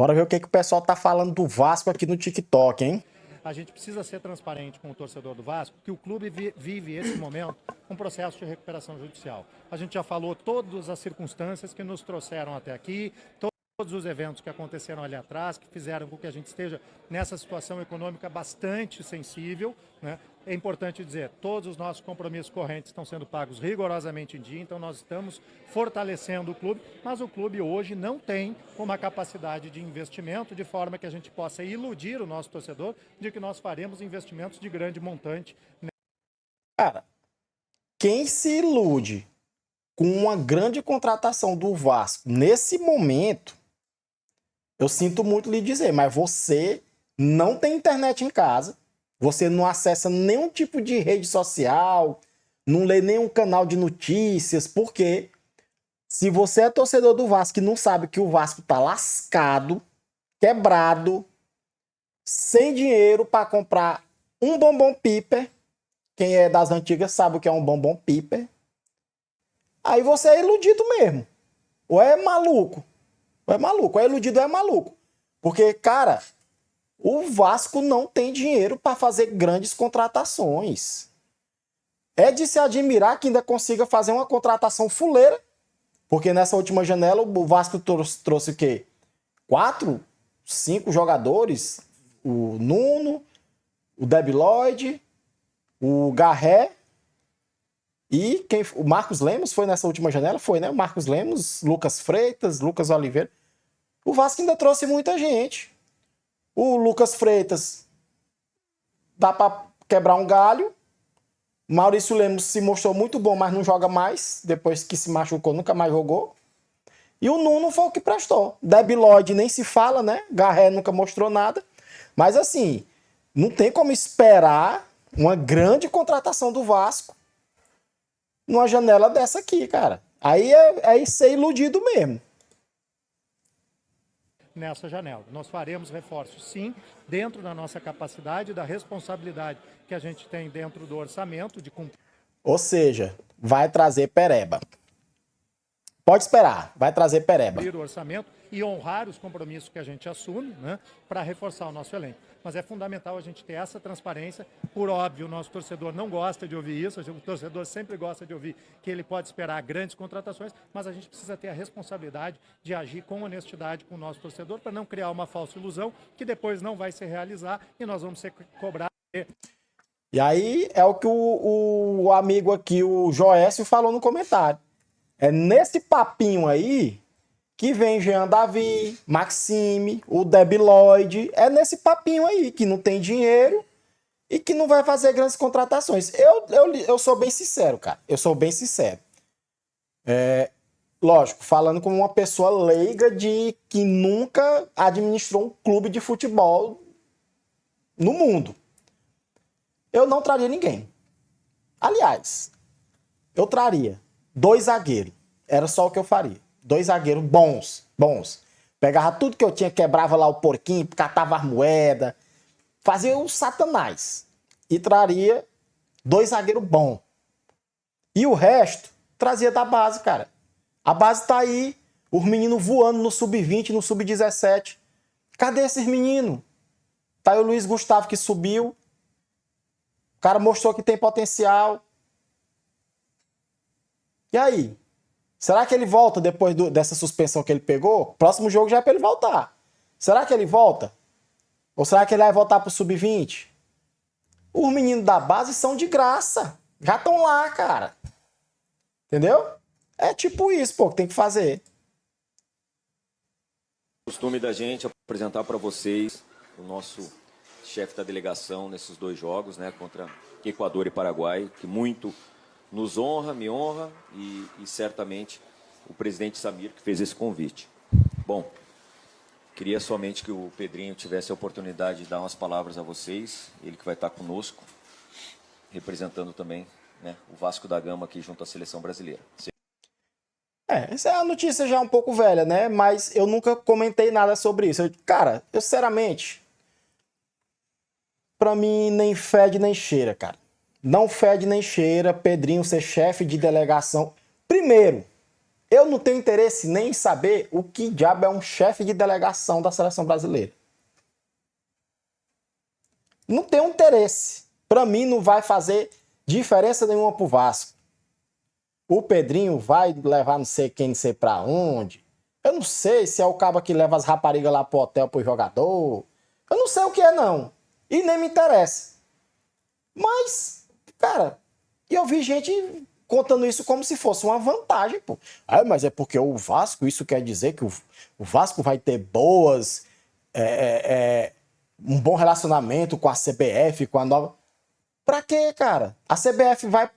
Bora ver o que o pessoal tá falando do Vasco aqui no TikTok, hein? A gente precisa ser transparente com o torcedor do Vasco, que o clube vive esse momento um processo de recuperação judicial. A gente já falou todas as circunstâncias que nos trouxeram até aqui, todos os eventos que aconteceram ali atrás, que fizeram com que a gente esteja nessa situação econômica bastante sensível, né? É importante dizer, todos os nossos compromissos correntes estão sendo pagos rigorosamente em dia, então nós estamos fortalecendo o clube, mas o clube hoje não tem uma capacidade de investimento de forma que a gente possa iludir o nosso torcedor de que nós faremos investimentos de grande montante. Cara, quem se ilude com uma grande contratação do Vasco nesse momento, eu sinto muito lhe dizer, mas você não tem internet em casa, você não acessa nenhum tipo de rede social, não lê nenhum canal de notícias, porque se você é torcedor do Vasco e não sabe que o Vasco tá lascado, quebrado, sem dinheiro para comprar um bombom piper, quem é das antigas sabe o que é um bombom piper, aí você é iludido mesmo. Ou é maluco, ou é maluco, ou é iludido ou é maluco. Porque, cara, o Vasco não tem dinheiro para fazer grandes contratações. É de se admirar que ainda consiga fazer uma contratação fuleira, porque nessa última janela o Vasco trouxe o quê? 4, 5 jogadores, o Nuno, o Debi Lloyd, o Garré e o Marcos Lemos foi nessa última janela? Foi, né? O Marcos Lemos, Lucas Freitas, Lucas Oliveira. O Vasco ainda trouxe muita gente. O Lucas Freitas dá para quebrar um galho. Maurício Lemos se mostrou muito bom, mas não joga mais. Depois que se machucou, nunca mais jogou. E o Nuno foi o que prestou. Debi Lloyd nem se fala, né? Garré nunca mostrou nada. Mas assim, não tem como esperar uma grande contratação do Vasco numa janela dessa aqui, cara. Aí é ser iludido mesmo. Nessa janela. Nós faremos reforços, sim, dentro da nossa capacidade, da responsabilidade que a gente tem dentro do orçamento de cumprir. Ou seja, vai trazer pereba. Pode esperar, vai trazer pereba. O orçamento e honrar os compromissos que a gente assume, né, para reforçar o nosso elenco. Mas é fundamental a gente ter essa transparência. Por óbvio, o nosso torcedor não gosta de ouvir isso, o torcedor sempre gosta de ouvir que ele pode esperar grandes contratações, mas a gente precisa ter a responsabilidade de agir com honestidade com o nosso torcedor para não criar uma falsa ilusão que depois não vai se realizar e nós vamos ser cobrados. E aí é o que o amigo aqui, o Joécio, falou no comentário. É nesse papinho aí que vem Jean Davi, Maxime, o Debi Lloyd. É nesse papinho aí que não tem dinheiro e que não vai fazer grandes contratações. Eu sou bem sincero, cara. Eu sou bem sincero. Lógico, falando como uma pessoa leiga de que nunca administrou um clube de futebol no mundo. Eu não traria ninguém. Aliás, eu traria 2 zagueiros. Era só o que eu faria. 2 zagueiros bons. Pegava tudo que eu tinha, quebrava lá o porquinho, catava as moedas, fazia o satanás. E traria 2 zagueiros bons. E o resto, trazia da base, cara. A base tá aí, os meninos voando no sub-20, no sub-17. Cadê esses meninos? Tá aí o Luiz Gustavo que subiu. O cara mostrou que tem potencial. E aí? Será que ele volta depois dessa suspensão que ele pegou? Próximo jogo já é pra ele voltar. Será que ele volta? Ou será que ele vai voltar pro sub-20? Os meninos da base são de graça. Já estão lá, cara. Entendeu? É tipo isso, pô, que tem que fazer. Costume da gente apresentar para vocês o nosso chefe da delegação nesses 2 jogos, né, contra Equador e Paraguai, que muito nos honra, me honra e certamente o presidente Samir que fez esse convite. Bom, queria somente que o Pedrinho tivesse a oportunidade de dar umas palavras a vocês, ele que vai estar conosco, representando também, né, o Vasco da Gama aqui junto à seleção brasileira. Essa é a notícia já um pouco velha, né? Mas eu nunca comentei nada sobre isso. Cara, eu sinceramente, pra mim nem fede nem cheira, cara. Não fede nem cheira Pedrinho ser chefe de delegação. Primeiro, Eu não tenho interesse nem em saber o que diabo é um chefe de delegação da seleção brasileira. Não tenho interesse. Para mim não vai fazer diferença nenhuma pro Vasco. O Pedrinho vai levar não sei quem, não sei pra onde. Eu não sei se é o cabo que leva as raparigas lá pro hotel pro jogador. Eu não sei o que é, não. E nem me interessa. Mas, cara, eu vi gente contando isso como se fosse uma vantagem, pô. Ah, mas é porque o Vasco, isso quer dizer que o Vasco vai ter um bom relacionamento com a CBF, com a nova... Pra quê, cara? A CBF vai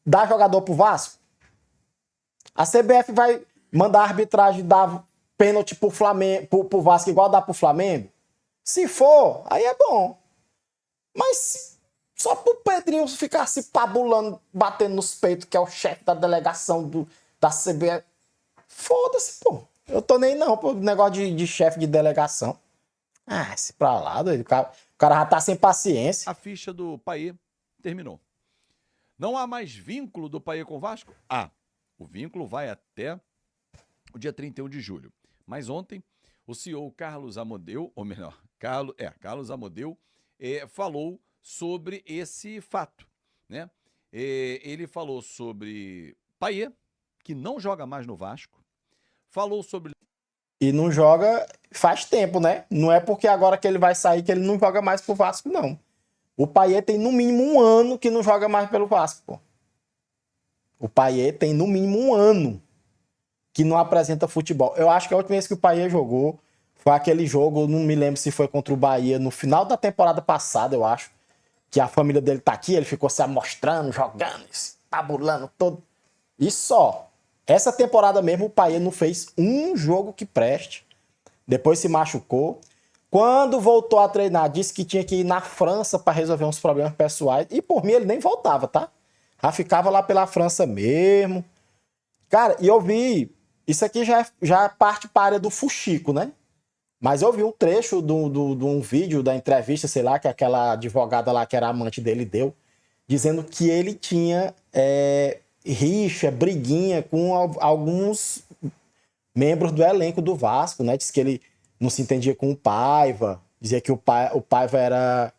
dar jogador pro Vasco? A CBF vai mandar a arbitragem dar pênalti pro Flamengo, pro Vasco igual dá pro Flamengo? Se for, aí é bom. Mas só pro Pedrinho ficar se pabulando, batendo nos peitos, que é o chefe da delegação da CBF. Foda-se, pô. Eu tô nem não, pô, negócio de chefe de delegação. Ah, se pra lá, doido. O cara já tá sem paciência. A ficha do Payet terminou. Não há mais vínculo do Payet com o Vasco? O vínculo vai até o dia 31 de julho. Mas ontem, o CEO Carlos Amodeu, ou melhor, Carlos Amodeu, falou sobre esse fato, né? Ele falou sobre Payet, que não joga mais no Vasco, falou sobre... E não joga faz tempo, né? Não é porque agora que ele vai sair que ele não joga mais pro Vasco, não. O Payet tem no mínimo 1 ano que não joga mais pelo Vasco, pô. O Payet tem no mínimo 1 ano que não apresenta futebol. Eu acho que a última vez que o Payet jogou foi aquele jogo, não me lembro se foi contra o Bahia, no final da temporada passada, eu acho, que a família dele tá aqui, ele ficou se amostrando, jogando, tabulando todo. E só. Essa temporada mesmo o Payet não fez um jogo que preste. Depois se machucou. Quando voltou a treinar, disse que tinha que ir na França para resolver uns problemas pessoais. E por mim ele nem voltava, tá? Já ficava lá pela França mesmo. Cara, e eu vi... Isso aqui já parte para a área do fuxico, né? Mas eu vi um trecho de um vídeo da entrevista, sei lá, que aquela advogada lá que era amante dele deu, dizendo que ele tinha rixa, briguinha com alguns membros do elenco do Vasco, né? Diz que ele não se entendia com o Paiva, dizia que o Paiva era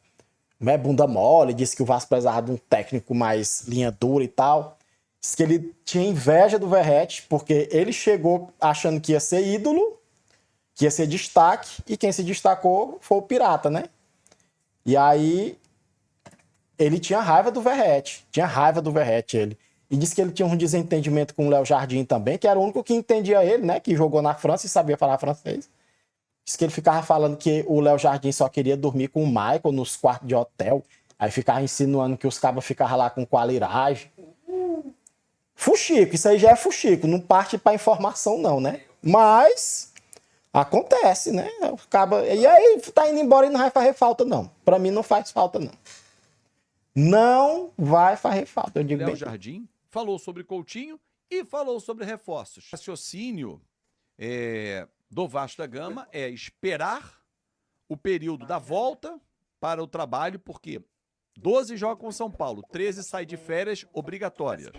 bunda mole, disse que o Vasco precisava de um técnico mais linha dura e tal. Diz que ele tinha inveja do Verratti, porque ele chegou achando que ia ser ídolo, que ia ser destaque, e quem se destacou foi o Pirata, né? E aí ele tinha raiva do Verratti, ele. E disse que ele tinha um desentendimento com o Léo Jardim também, que era o único que entendia ele, né? Que jogou na França e sabia falar francês. Diz que ele ficava falando que o Léo Jardim só queria dormir com o Michael nos quartos de hotel. Aí ficava insinuando que os cabas ficavam lá com qualidade. Fuxico, isso aí já é fuxico. Não parte pra informação não, né? Mas acontece, né? O caba... E aí tá indo embora e não vai fazer falta não. Pra mim não faz falta não. Não vai fazer falta. Eu digo Léo bem... Jardim falou sobre Coutinho e falou sobre reforços. O raciocínio do Vasco da Gama é esperar o período da volta para o trabalho, porque 12 joga com o São Paulo, 13 sai de férias obrigatórias.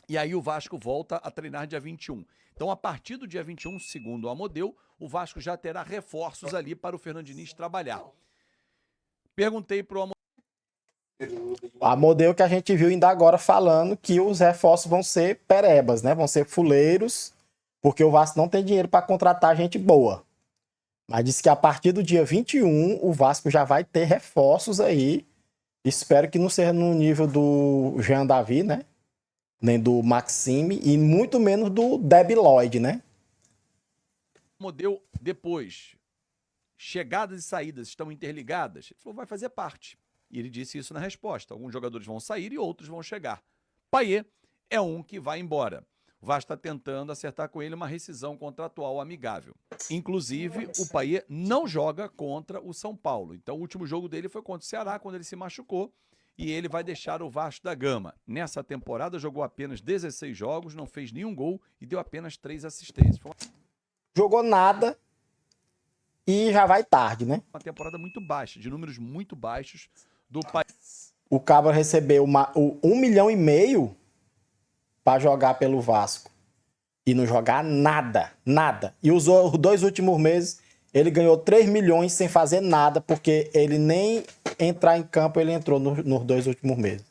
E aí o Vasco volta a treinar dia 21. Então, a partir do dia 21, segundo o Amodeu, o Vasco já terá reforços ali para o Fernando Diniz trabalhar. Perguntei para o Amodeu. A modelo que a gente viu ainda agora falando que os reforços vão ser perebas, né? Vão ser fuleiros, porque o Vasco não tem dinheiro para contratar gente boa. Mas disse que a partir do dia 21 o Vasco já vai ter reforços aí. Espero que não seja no nível do Jean Davi, né? Nem do Maxime e muito menos do Debi Lloyd, né? O Amodeu, depois, chegadas e saídas estão interligadas? Ele falou, vai fazer parte. E ele disse isso na resposta. Alguns jogadores vão sair e outros vão chegar. Payet é um que vai embora. O Vasco está tentando acertar com ele uma rescisão contratual amigável. Inclusive, o Payet não joga contra o São Paulo. Então, o último jogo dele foi contra o Ceará, quando ele se machucou. E ele vai deixar o Vasco da Gama. Nessa temporada, jogou apenas 16 jogos, não fez nenhum gol e deu apenas 3 assistências. Jogou nada e já vai tarde, né? Uma temporada muito baixa, de números muito baixos do Payet. O Cabra recebeu 1,5 milhão para jogar pelo Vasco. e não jogar nada, nada. E os 2 últimos meses, ele ganhou 3 milhões sem fazer nada, porque ele nem entrar em campo, ele entrou nos 2 últimos meses.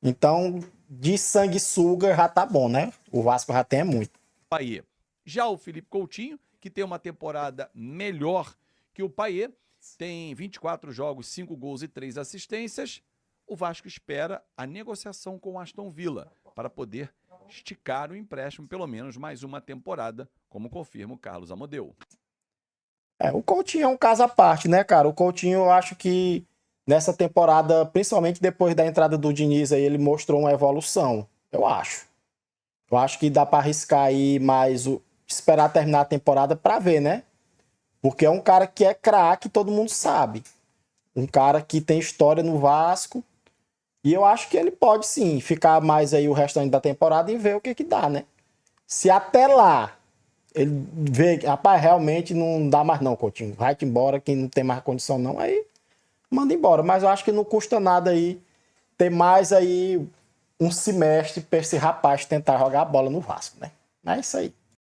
Então, de sanguessuga já tá bom, né? O Vasco já tem muito. Payet. Já o Felipe Coutinho, que tem uma temporada melhor que o Payet, tem 24 jogos, 5 gols e 3 assistências. O Vasco espera a negociação com o Aston Villa para poder esticar o empréstimo pelo menos mais uma temporada, como confirma o Carlos Amodeu. O Coutinho é um caso à parte, né, cara? O Coutinho, eu acho que nessa temporada, principalmente depois da entrada do Diniz, aí ele mostrou uma evolução, eu acho. Eu acho que dá para arriscar aí mais, esperar terminar a temporada para ver, né? Porque é um cara que é craque, todo mundo sabe. Um cara que tem história no Vasco. E eu acho que ele pode sim ficar mais aí o restante da temporada e ver o que dá, né? Se até lá ele vê que, rapaz, realmente não dá mais não, Coutinho. Vai-te embora, quem não tem mais condição não, aí manda embora. Mas eu acho que não custa nada aí ter mais aí um semestre para esse rapaz tentar jogar a bola no Vasco, né? É isso aí.